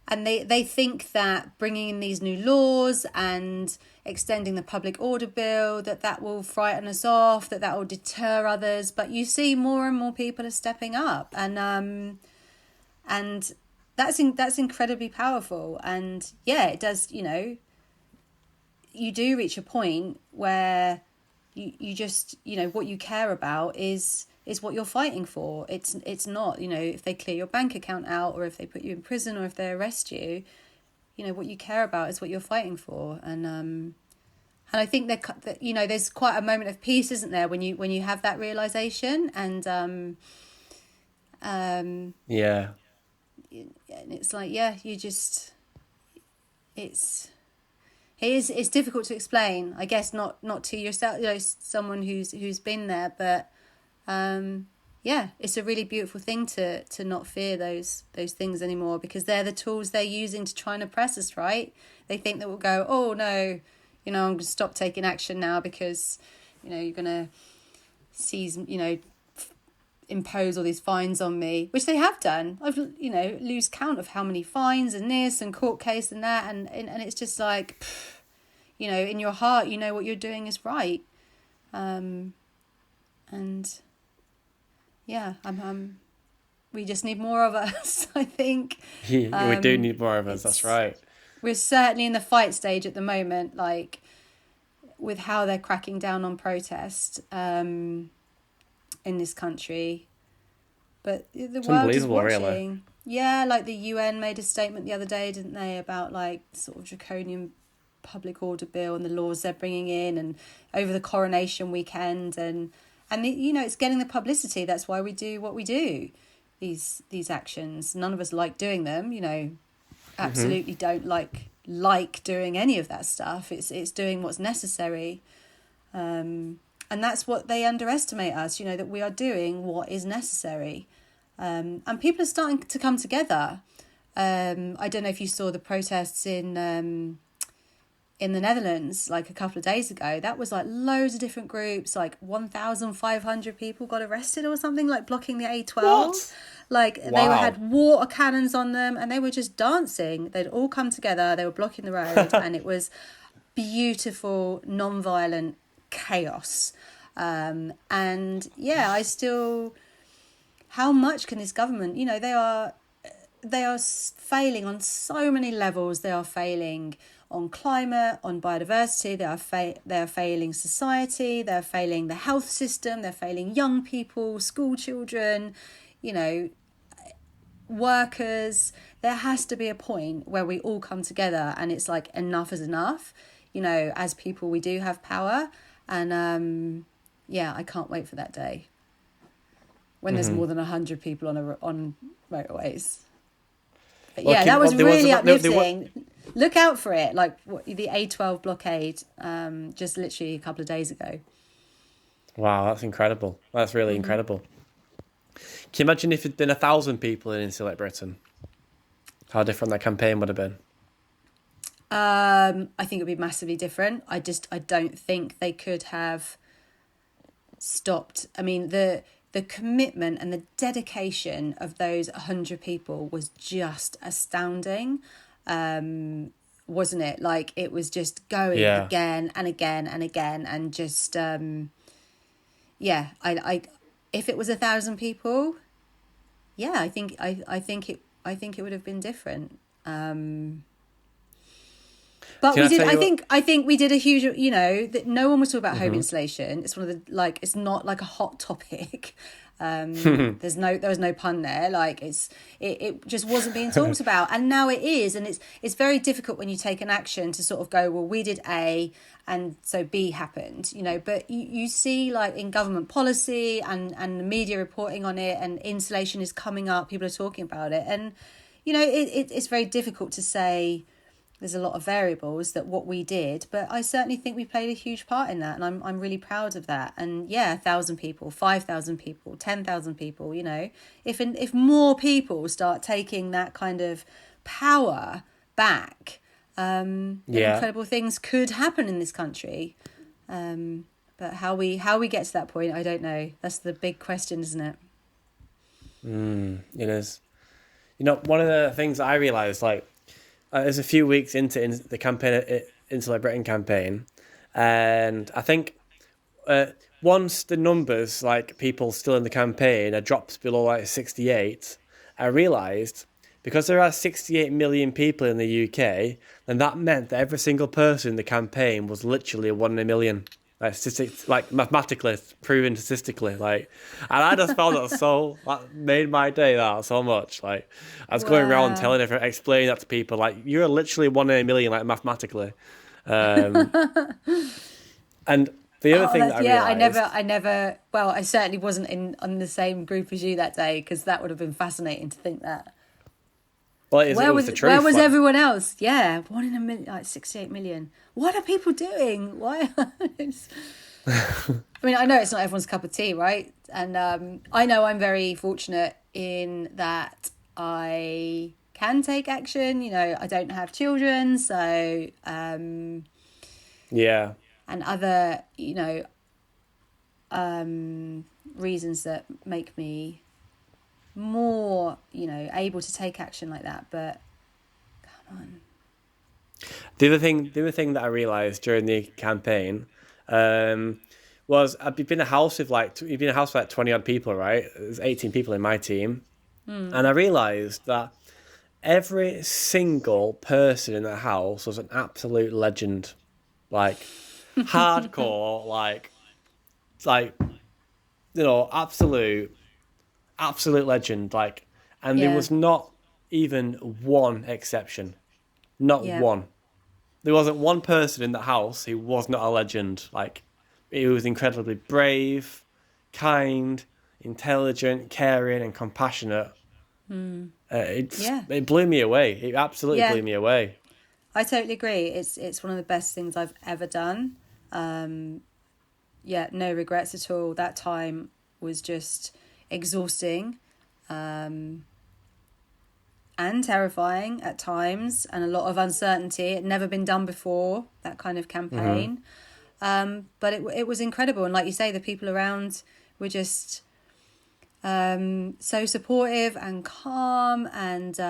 they think that bringing in these new laws and extending the public order bill, that will frighten us off, that will deter others. But you see more and more people are stepping up, and that's incredibly powerful. And yeah, it does. You know, you do reach a point where you just, you know, what you care about is what you're fighting for. It's not, you know, if they clear your bank account out, or if they put you in prison, or if they arrest you. You know, what you care about is what you're fighting for. And I think that, you know, there's quite a moment of peace, isn't there, when you have that realization. And Yeah. and it's like, yeah, you just, it's difficult to explain, I guess, not to yourself, you know, someone who's been there, but yeah, it's a really beautiful thing to not fear those things anymore, because they're the tools they're using to try and oppress us, right? They think that we'll go, oh no, you know, I'm going to stop taking action now because, you know, you're going to seize, you know, impose all these fines on me, which they have done. I've, you know, lose count of how many fines and this and court case and that, and it's just like, you know, in your heart, you know what you're doing is right. And yeah, we just need more of us, I think. We do need more of us, that's right. We're certainly in the fight stage at the moment, like with how they're cracking down on protest in this country. But the world is watching. Really. Yeah, like the UN made a statement the other day, didn't they, about like sort of draconian public order bill and the laws they're bringing in, and over the coronation weekend, and you know, it's getting the publicity. That's why we do what we do, these actions. None of us like doing them, you know, absolutely don't like doing any of that stuff. It's doing what's necessary, and that's what they underestimate us, you know, that we are doing what is necessary. And people are starting to come together. I don't know if you saw the protests in the Netherlands like a couple of days ago. That was like loads of different groups, like 1,500 people got arrested or something, like blocking the A12. What? Like They had water cannons on them, and they were just dancing. They'd all come together, they were blocking the road, and it was beautiful, non-violent chaos. And yeah, how much can this government, you know, failing on so many levels. They are failing on climate, on biodiversity. They are failing society. They're failing the health system. They're failing young people, school children, you know, workers. There has to be a point where we all come together and it's like enough is enough. You know, as people, we do have power, and I can't wait for that day when there's more than 100 people on motorways. But yeah, that was really uplifting. Look out for it, like the A12 blockade, just literally a couple of days ago. Wow, that's incredible. That's really incredible. Can you imagine if it'd been 1,000 people in Insulate Britain? How different that campaign would have been. I think it would be massively different. I don't think they could have stopped. I mean, the commitment and the dedication of those 100 people was just astounding, wasn't it? Like, it was just going again and again and again, and just I if it was 1,000 people, I think it would have been different. But we did. I think we did a huge. You know, that no one was talking about home insulation. It's one of the it's not like a hot topic. There was no pun there. Like it just wasn't being talked about, and now it is, and it's very difficult when you take an action to sort of go, well, we did A, and so B happened. You know, but you see, like, in government policy and the media reporting on it, and insulation is coming up. People are talking about it, and you know, it's very difficult to say. There's a lot of variables that what we did, but I certainly think we played a huge part in that, and I'm really proud of that. And 1,000 people, 5,000 people, 10,000 people, you know, if more people start taking that kind of power back, incredible things could happen in this country. But how we get to that point, I don't know. That's the big question, isn't it? It is. You know, one of the things I realised, like, there's a few weeks into the campaign, Insulate Britain campaign, and I think once the numbers, like, people still in the campaign, are dropped below like 68, I realised because there are 68 million people in the UK, then that meant that every single person in the campaign was literally 1 in a million. Like mathematically, proven statistically, like, and I just found that that made my day that so much. Like, I was going around explaining that to people, like, you're literally 1 in a million, like, mathematically. And the other thing that I realised, I never. Well, I certainly wasn't on the same group as you that day, because that would have been fascinating to think that. Well, it was the truth. Where was everyone else? Yeah, 1 in a million, like 68 million. What are people doing? Why? I mean, I know it's not everyone's cup of tea, right? And I know I'm very fortunate in that I can take action. You know, I don't have children, so and other, you know, reasons that make me more, you know, able to take action like that. But come on. The other thing that I realised during the campaign was I've been in a house with like 20 odd people, right? There's 18 people in my team, and I realised that every single person in the house was an absolute legend, like hardcore, like you know, absolute legend, like, and there was not even one exception. Not one. There wasn't one person in the house who was not a legend. Like, he was incredibly brave, kind, intelligent, caring, and compassionate. It blew me away. It absolutely blew me away. I totally agree. It's one of the best things I've ever done. No regrets at all. That time was just exhausting. And terrifying at times, and a lot of uncertainty. It had never been done before, that kind of campaign. But it was incredible. And like you say, the people around were just so supportive and calm. And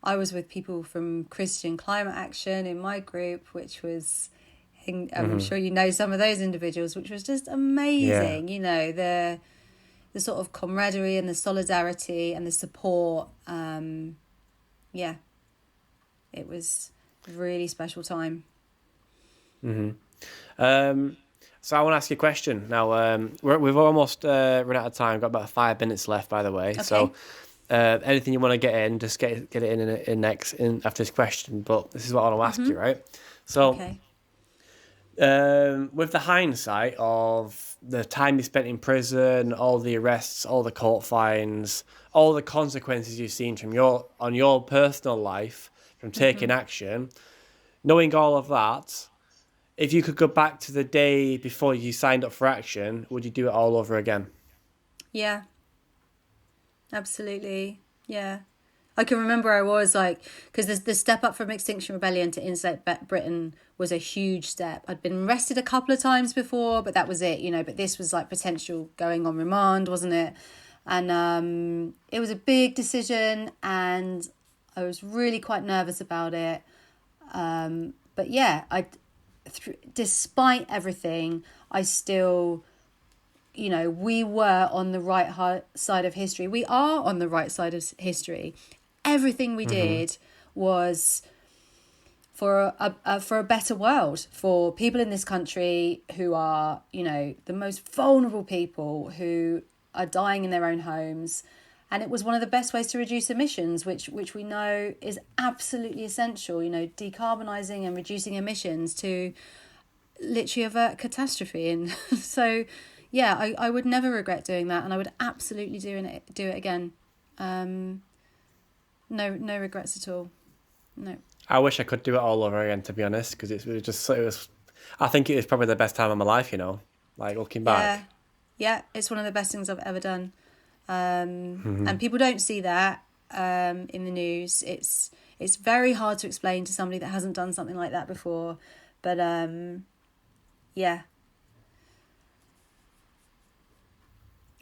I was with people from Christian Climate Action in my group, which was, I'm sure you know some of those individuals, which was just amazing. You know, the sort of camaraderie and the solidarity and the support. Yeah, it was a really special time. So I want to ask you a question now. We've almost run out of time. Got about 5 minutes left, by the way. Okay. So anything you want to get in, just get it in next after this question. But this is what I want to ask you, right? So Okay. with the hindsight of the time you spent in prison, all the arrests, all the court fines, all the consequences you've seen from your personal life from taking action, knowing all of that, if you could go back to the day before you signed up for action, would you do it all over again? Yeah, absolutely. Yeah. I can remember I was like, because the step up from Extinction Rebellion to Insulate Britain was a huge step. I'd been arrested a couple of times before, but that was it, but this was like potential going on remand, wasn't it? And it was a big decision and I was really quite nervous about it. But yeah, despite everything, I still, we were on the right side of history. We are on the right side of history. Everything we did was for a better world, for people in this country who are, the most vulnerable people who are dying in their own homes. And it was one of the best ways to reduce emissions, which we know is absolutely essential, decarbonising and reducing emissions to literally avert catastrophe. And so, yeah, I would never regret doing that. And I would absolutely do it again. No regrets at all. No. I wish I could do it all over again, to be honest, because I think it was probably the best time of my life, like looking back. Yeah, it's one of the best things I've ever done. And people don't see that in the news. It's very hard to explain to somebody that hasn't done something like that before. But yeah.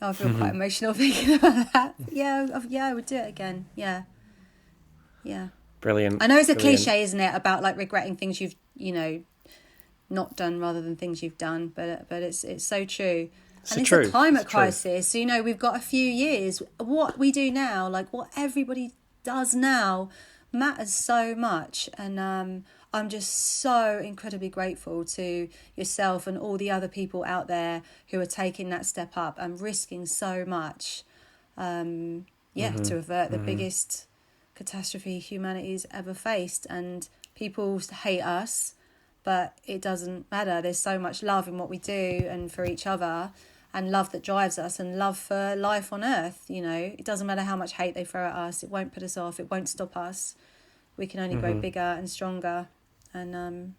I feel quite emotional thinking about that. Yeah, I would do it again. Yeah. Brilliant. I know it's a cliche, isn't it, about like regretting things you've not done rather than things you've done, but it's so true. And it's a climate crisis. So, we've got a few years. What we do now, like what everybody does now, matters so much. And I'm just so incredibly grateful to yourself and all the other people out there who are taking that step up and risking so much. To avert the biggest catastrophe humanity's ever faced. And people hate us, but it doesn't matter. There's so much love in what we do and for each other, and love that drives us, and love for life on earth. It doesn't matter how much hate they throw at us. It won't put us off. It won't stop us. We can only grow bigger and stronger. And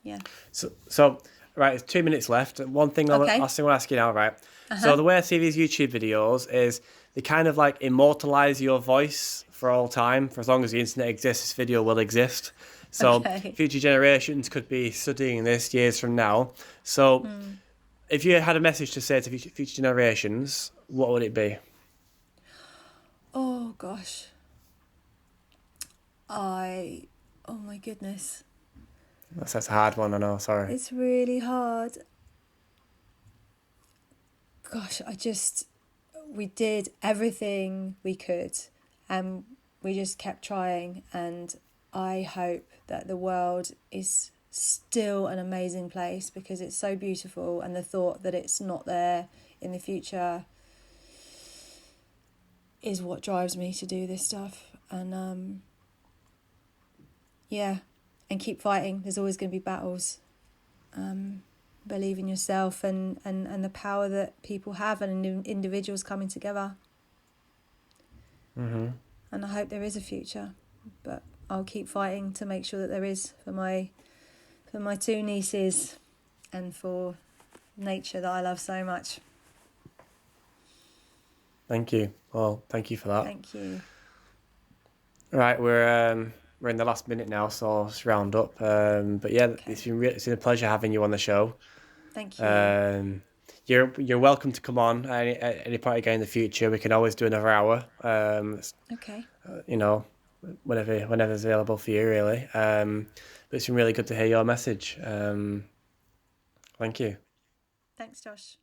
yeah. So right, it's 2 minutes left. One thing I want to ask you now, right? So the way I see these YouTube videos is they kind of like immortalize your voice for all time. For as long as the internet exists, this video will exist. So future generations could be studying this years from now. So if you had a message to say to future generations, what would it be? Oh, gosh. Oh, my goodness. That's a hard one, I know, sorry. It's really hard. Gosh, we did everything we could, and we just kept trying, and I hope that the world is still an amazing place because it's so beautiful, and the thought that it's not there in the future is what drives me to do this stuff. And and keep fighting. There's always going to be battles. Believe in yourself and the power that people have, and individuals coming together. And I hope there is a future, but I'll keep fighting to make sure that there is for my two nieces and for nature that I love so much. Thank you. Well, thank you for that. Thank you. Right, we're in the last minute now, so let's round up. But yeah, it's been a pleasure having you on the show. Thank you. You're welcome to come on at any point again in the future. We can always do another hour. Okay. Whenever's available for you, really. But it's been really good to hear your message. Thank you. Thanks, Josh.